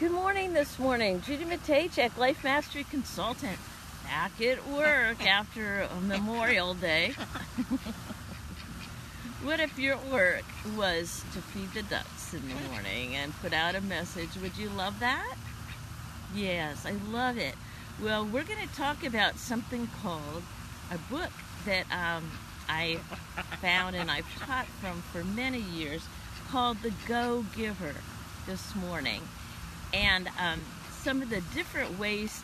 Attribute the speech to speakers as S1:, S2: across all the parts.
S1: Good morning this morning. Judy Matejcek, Life Mastery Consultant, back at work after Memorial Day. What if your work was to feed the ducks in the morning and put out a message? Would you love that? Yes, I love it. Well, we're going to talk about something called a book that I found and I've taught from for many years called The Go-Giver this morning. And some of the different ways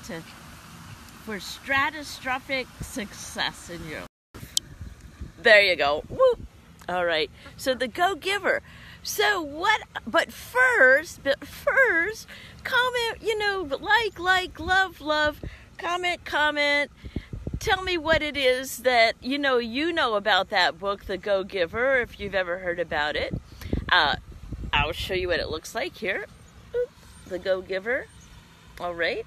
S1: for stratospheric success in your life. There you go. Whoop. All right. So the Go-Giver. So what? But first, comment. Like, love. Comment. Tell me what it is that you know about that book, The Go-Giver, if you've ever heard about it. I'll show you what it looks like here. The Go-Giver. All right.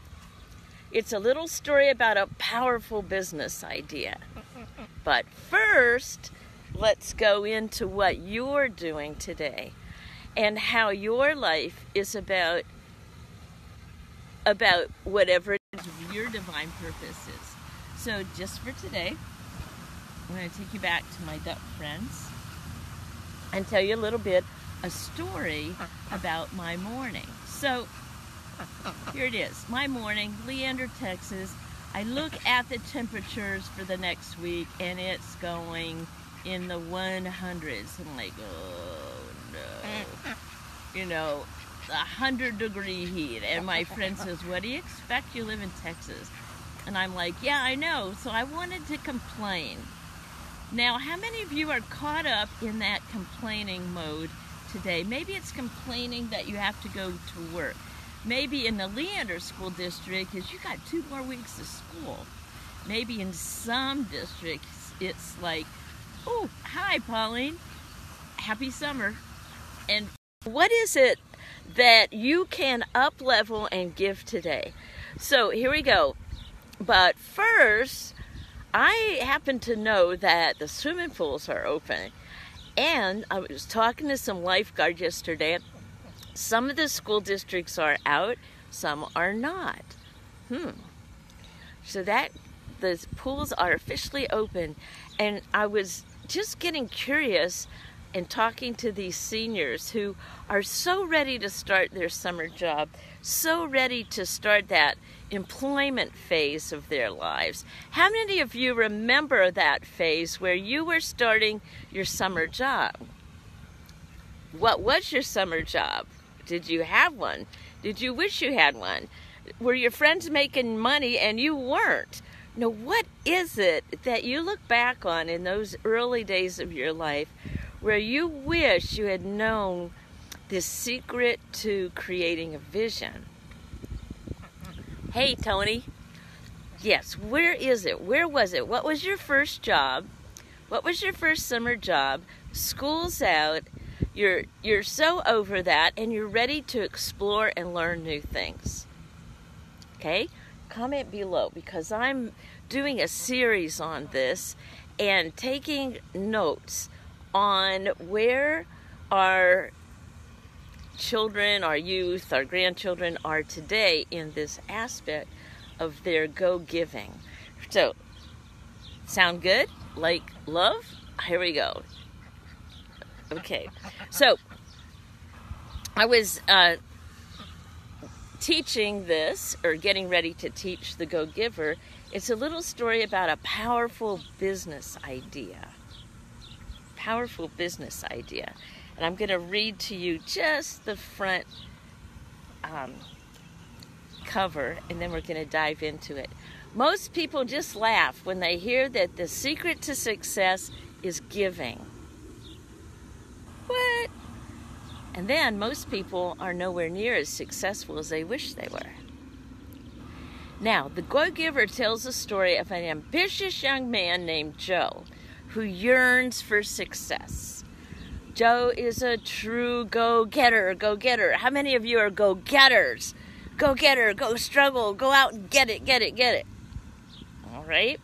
S1: It's a little story about a powerful business idea. But first, let's go into what you're doing today and how your life is about whatever your divine purpose is. So just for today, I'm going to take you back to my duck friends and tell you a story about my morning. So here it is, my morning, Leander, Texas. I look at the temperatures for the next week and it's going in the 100s. I'm like, oh no. 100-degree heat. And my friend says, what do you expect? You live in Texas. And I'm like, yeah, I know. So I wanted to complain. Now, how many of you are caught up in that complaining mode today? Maybe it's complaining that you have to go to work. Maybe in the Leander School District, because you got 2 more weeks of school. Maybe in some districts, it's like, oh, hi, Pauline. Happy summer. And what is it that you can up-level and give today? So here we go. But first, I happen to know that the swimming pools are open. And I was talking to some lifeguards yesterday. Some of the school districts are out, some are not. So that the pools are officially open. And I was just getting curious and talking to these seniors who are so ready to start their summer job, so ready to start that employment phase of their lives. How many of you remember that phase where you were starting your summer job? What was your summer job? Did you have one? Did you wish you had one? Were your friends making money and you weren't? Now, what is it that you look back on in those early days of your life where you wish you had known the secret to creating a vision? Hey, Tony. Yes, where is it? Where was it? What was your first job? What was your first summer job? School's out. You're so over that and you're ready to explore and learn new things. Okay? Comment below because I'm doing a series on this and taking notes on where our children, our youth, our grandchildren are today in this aspect of their go-giving. So, sound good? Like love? Here we go. Okay, so I was teaching this, or getting ready to teach The Go-Giver. It's a little story about a powerful business idea. Powerful business idea. And I'm going to read to you just the front cover, and then we're going to dive into it. Most people just laugh when they hear that the secret to success is giving. What? And then most people are nowhere near as successful as they wish they were. Now, The Go-Giver tells the story of an ambitious young man named Joe who yearns for success. Joe is a true go-getter. How many of you are go-getters? Go-getter, go struggle, go out and get it. All right?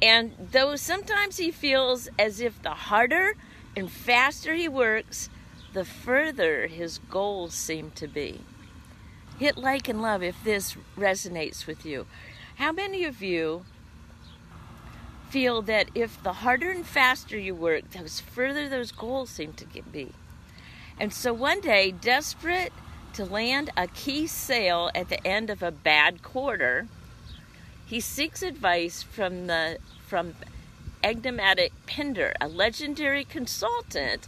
S1: And though sometimes he feels as if the harder and faster he works, the further his goals seem to be. Hit like and love if this resonates with you. How many of you feel that if the harder and faster you work, the further those goals seem to be? And so one day, desperate to land a key sale at the end of a bad quarter, he seeks advice from enigmatic Pindar, a legendary consultant,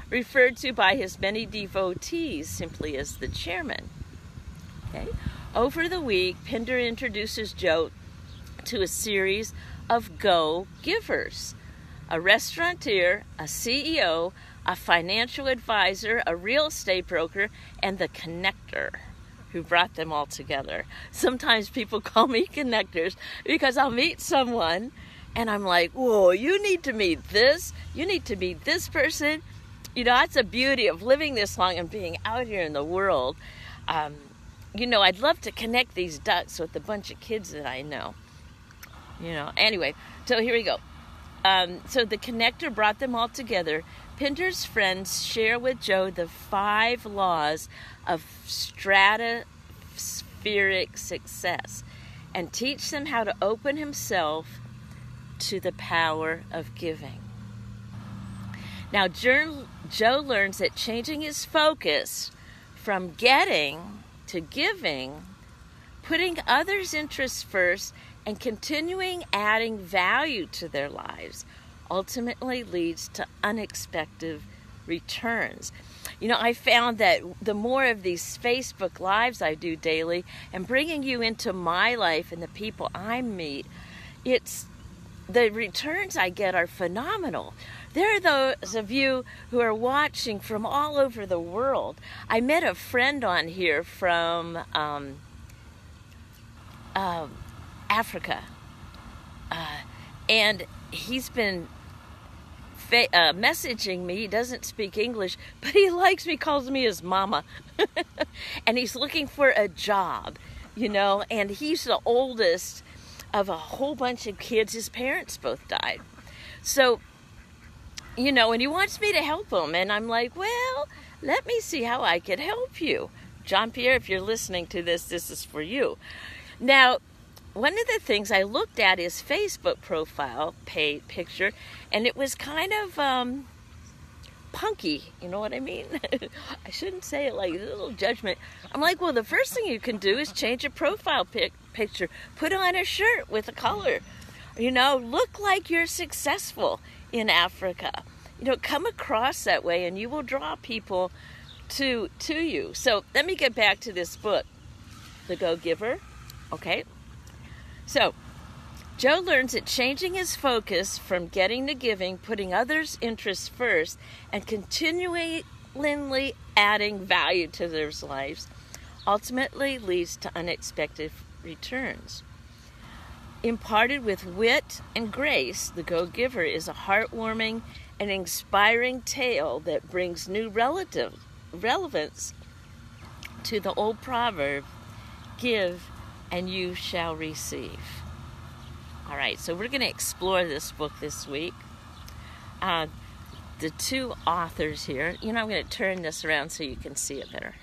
S1: referred to by his many devotees simply as the chairman. Okay. Over the week, Pindar introduces Joe to a series of go-givers: a restaurateur, a CEO, a financial advisor, a real estate broker, and the connector who brought them all together. Sometimes people call me connectors because I'll meet someone and I'm like, whoa, you need to meet this. You need to meet this person. You know, that's the beauty of living this long and being out here in the world. You know, I'd love to connect these dots with a bunch of kids that I know. You know, anyway, so here we go. So the connector brought them all together. Pindar's friends share with Joe the 5 laws of stratospheric success and teach them how to open himself to the power of giving. Now, Joe learns that changing his focus from getting to giving, putting others' interests first, and continuing adding value to their lives ultimately leads to unexpected returns. You know, I found that the more of these Facebook Lives I do daily and bringing you into my life and the people I meet, the returns I get are phenomenal. There are those of you who are watching from all over the world. I met a friend on here from Africa, and he's been messaging me. He doesn't speak English, but he likes me, calls me his mama. And he's looking for a job, you know, and he's the oldest of a whole bunch of kids. His parents both died. So, you know, and he wants me to help him. And I'm like, well, let me see how I can help you. John Pierre, if you're listening to this, this is for you. Now, one of the things I looked at his Facebook profile picture, and it was kind of punky, you know what I mean? I shouldn't say it like a little judgment. I'm like, well, the first thing you can do is change your profile picture. Put on a shirt with a color. You know, look like you're successful in Africa. You know, come across that way and you will draw people to you. So let me get back to this book, The Go-Giver. Okay. So Joe learns that changing his focus from getting to giving, putting others' interests first, and continually adding value to their lives ultimately leads to unexpected returns. Imparted with wit and grace, The Go-Giver is a heartwarming and inspiring tale that brings new relevance to the old proverb, give and you shall receive. All right, so we're going to explore this book this week. The 2 authors here, you know, I'm going to turn this around so you can see it better.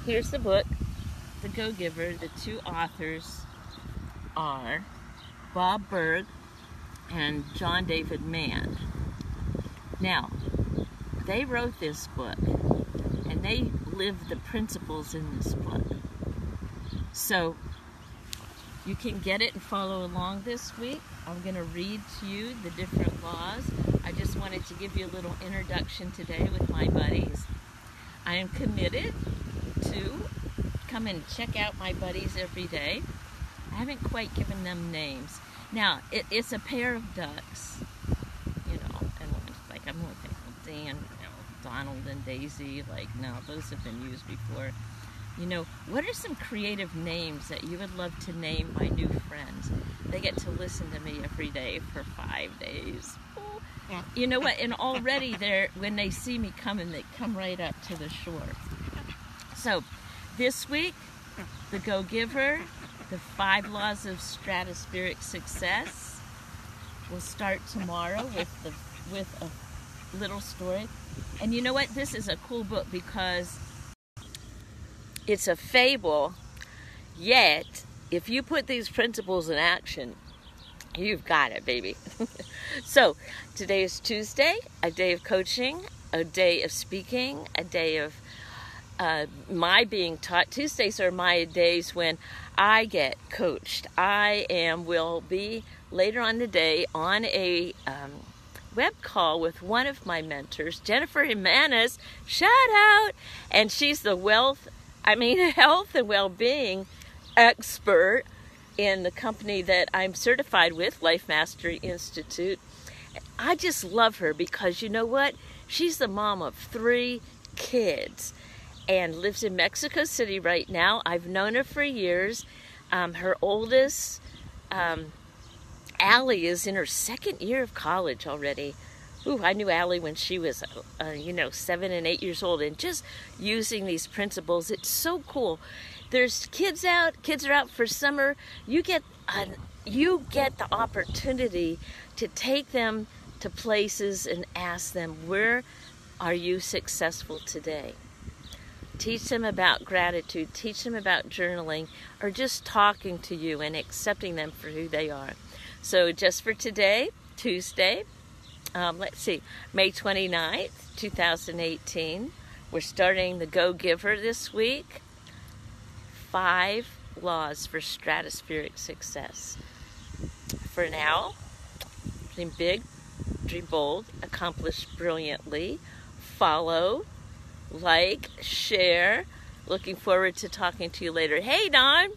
S1: Here's the book, The Go-Giver. The 2 authors are Bob Burg and John David Mann. Now, they wrote this book, and they live the principles in this book. So you can get it and follow along this week. I'm going to read to you the different laws. I just wanted to give you a little introduction today with my buddies. I am committed to come and check out my buddies every day. I haven't quite given them names. Now, it's a pair of ducks, you know, and like I'm going to think, well, Dan, you know, Donald and Daisy, like, no, those have been used before. You know, what are some creative names that you would love to name my new friends? They get to listen to me every day for 5 days. Oh. You know what? And already when they see me coming, they come right up to the shore. So, this week, The Go-Giver, the 5 laws of stratospheric success. We'll start tomorrow with little story. And you know what? This is a cool book because it's a fable, yet if you put these principles in action, you've got it, baby. So today is Tuesday, a day of coaching, a day of speaking, a day of my being taught. Tuesdays are my days when I get coached. Will be later on today on a web call with one of my mentors, Jennifer Jimenez, shout out, and she's the health and well-being expert in the company that I'm certified with, Life Mastery Institute. I just love her because you know what? She's the mom of 3 kids and lives in Mexico City right now. I've known her for years. Her oldest, Allie, is in her 2nd year of college already. Ooh, I knew Allie when she was, 7 and 8 years old, and just using these principles, it's so cool. There's kids are out for summer. You get the opportunity to take them to places and ask them, where are you successful today? Teach them about gratitude, teach them about journaling, or just talking to you and accepting them for who they are. So just for today, Tuesday, let's see, May 29th, 2018, we're starting the Go Giver this week. 5 laws for stratospheric success. For now, dream big, dream bold, accomplish brilliantly, follow, like, share. Looking forward to talking to you later. Hey, Don!